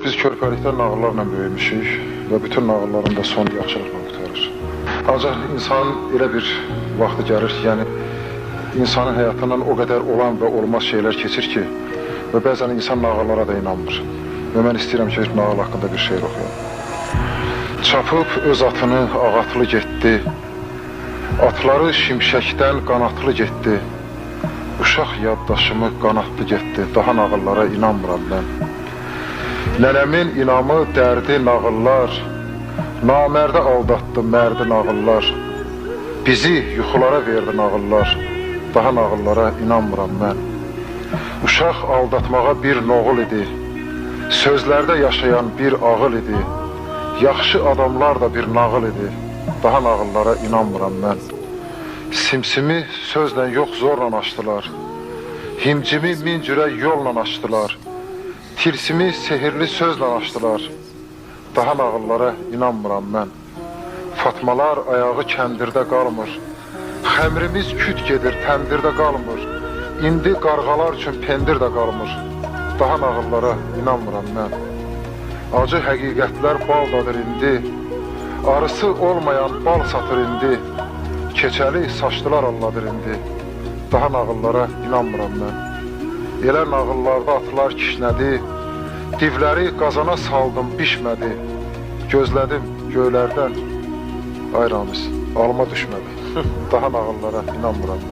Biz körpəlikdə nağıllarla böyümüşük və bütün nağılların da sonu yaxşılıqla qutarır. Ancaq insanın elə bir vaxtı gəlir ki, yəni insanın həyatından o qədər olan və olmaz şeylər keçir ki, və bəzən insan nağıllara da inanmır. Və mən istəyirəm ki, nağıl haqqında bir şeir oxuyam. Çapıb öz atını ağatlı getdi, atları şimşəkdən qanatlı getdi, uşaq yaddaşımı qanatlı getdi, daha nağıllara inanmıram mən. Nənəmin inamı, dərdi, nağıllar, namərdə aldatdı, mərdi nağıllar, bizi yuxulara verdi nağıllar, daha nağıllara inanmıram mən. Uşaq aldatmağa bir noğul idi, sözlərdə yaşayan bir ağıl idi, yaxşı adamlar da bir nağıl idi, daha nağıllara inanmıram mən. Simsimi sözlə yox zorla açdılar, himcimi min cürə yolla açdılar, tilsimi sehirli sözlə açdılar, daha nağıllara inanmıram mən. Fatmalar ayağı kəndirdə qalmır, xəmrimiz küt gedir, təndirdə qalmır, indi qarğalar üçün pendir də qalmır, daha nağıllara inanmıram mən. Acı həqiqətlər baldadır indi, arısı olmayan bal satır indi, keçəli saçlılar anladır indi, daha nağıllara inanmıram mən. Elə nağıllarda atlar kişnədi, divləri qazana saldım bişmədi, gözlədim göylərdən, ay Ramiz, alma düşmədi, daha nağıllara inanmıram.